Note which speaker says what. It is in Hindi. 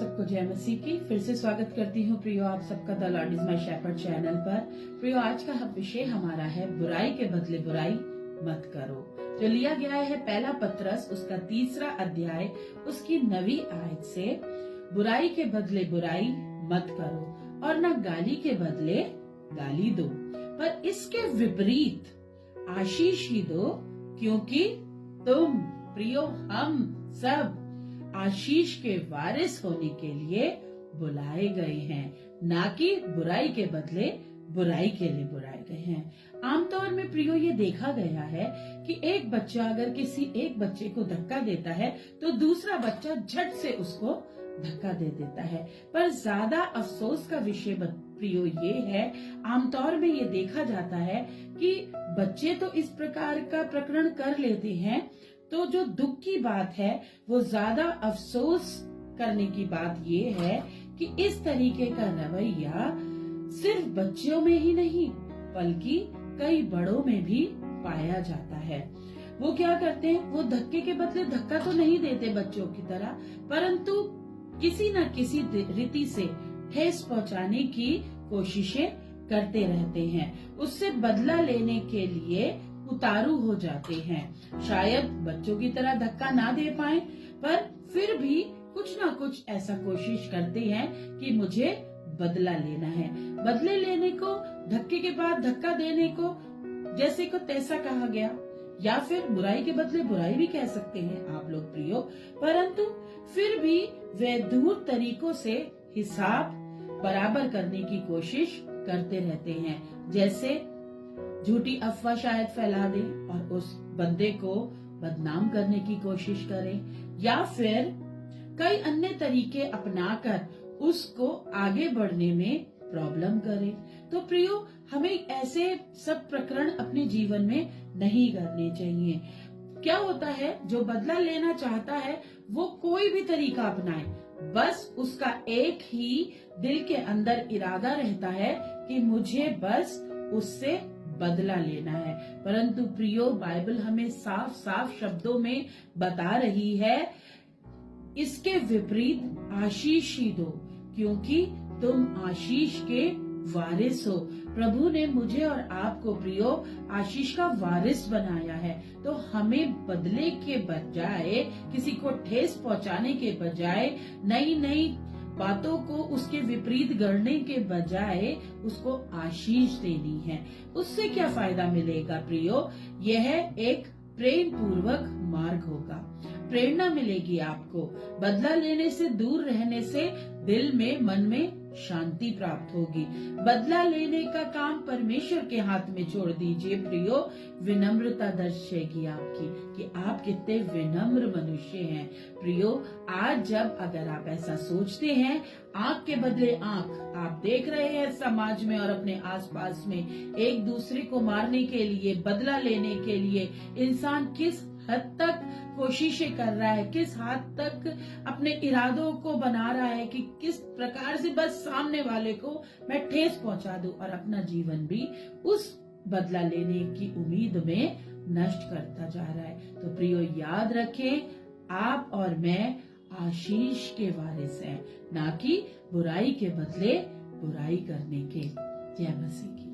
Speaker 1: सबको जय मसीह की। फिर से स्वागत करती हूँ प्रियो आप सबका the Lord is my shepherd channel पर। प्रियो आज का विषय हमारा है बुराई के बदले बुराई मत करो, जो लिया गया है पहला पत्रस उसका 3 अध्याय उसकी 9 आयत से। बुराई के बदले बुराई मत करो और न गाली के बदले गाली दो, पर इसके विपरीत आशीष ही दो, क्योंकि तुम प्रियो हम सब आशीष के वारिस होने के लिए बुलाए गए हैं, ना कि बुराई के बदले बुराई के लिए बुलाए गए हैं। आमतौर में प्रियो ये देखा गया है कि एक बच्चा अगर किसी एक बच्चे को धक्का देता है तो दूसरा बच्चा झट से उसको धक्का दे देता है। पर ज्यादा अफसोस का विषय प्रियो ये है, आमतौर में ये देखा जाता है कि बच्चे तो इस प्रकार का प्रकरण कर लेते हैं, तो जो दुख की बात है वो ज्यादा अफसोस करने की बात ये है कि इस तरीके का रवैया सिर्फ बच्चों में ही नहीं बल्कि कई बड़ों में भी पाया जाता है। वो क्या करते हैं, वो धक्के के बदले धक्का तो नहीं देते बच्चों की तरह, परंतु किसी न किसी रीति से ठेस पहुंचाने की कोशिशें करते रहते हैं। उससे बदला लेने के लिए उतारू हो जाते हैं। शायद बच्चों की तरह धक्का ना दे पाए, पर फिर भी कुछ ना कुछ ऐसा कोशिश करते हैं कि मुझे बदला लेना है। बदले लेने को, धक्के के बाद धक्का देने को जैसे को तैसा कहा गया, या फिर बुराई के बदले बुराई भी कह सकते हैं आप लोग प्रियो, परंतु फिर भी वे दूर तरीकों से हिसाब बराबर करने की कोशिश करते रहते हैं। जैसे झूठी अफवाह शायद फैला दें और उस बंदे को बदनाम करने की कोशिश करें, या फिर कई अन्य तरीके अपनाकर उसको आगे बढ़ने में प्रॉब्लम करें। तो प्रियो, हमें ऐसे सब प्रकरण अपने जीवन में नहीं करने चाहिए। क्या होता है, जो बदला लेना चाहता है वो कोई भी तरीका अपनाए, बस उसका एक ही दिल के अंदर इरादा रहता है कि मुझे बस उससे बदला लेना है। परंतु प्रियो, बाइबल हमें साफ साफ शब्दों में बता रही है, इसके विपरीत आशीष ही दो, क्योंकि तुम आशीष के वारिस हो। प्रभु ने मुझे और आपको प्रियो आशीष का वारिस बनाया है, तो हमें बदले के बजाय, किसी को ठेस पहुंचाने के बजाय, नई नई बातों को उसके विपरीत गढ़ने के बजाय उसको आशीष देनी है। उससे क्या फायदा मिलेगा प्रियो? यह एक प्रेम पूर्वक मार्ग होगा। प्रेरणा मिलेगी आपको। बदला लेने से दूर रहने से दिल में, मन में शांति प्राप्त होगी। बदला लेने का काम परमेश्वर के हाथ में छोड़ दीजिए प्रियो। विनम्रता दर्शेगी आपकी कि आप कितने विनम्र मनुष्य हैं। प्रियो, आज जब अगर आप ऐसा सोचते हैं, आंख के बदले आंख आप देख रहे हैं समाज में और अपने आसपास में एक दूसरे को मारने के लिए, बदला लेने के लिए इंसान किस हद तक कोशिशें कर रहा है, किस हद तक अपने इरादों को बना रहा है कि किस प्रकार से बस सामने वाले को मैं ठेस पहुंचा दूं और अपना जीवन भी उस बदला लेने की उम्मीद में नष्ट करता जा रहा है। तो प्रियो, याद रखें, आप और मैं आशीष के वारिस हैं, ना कि बुराई के बदले बुराई करने के। जय मसीह की।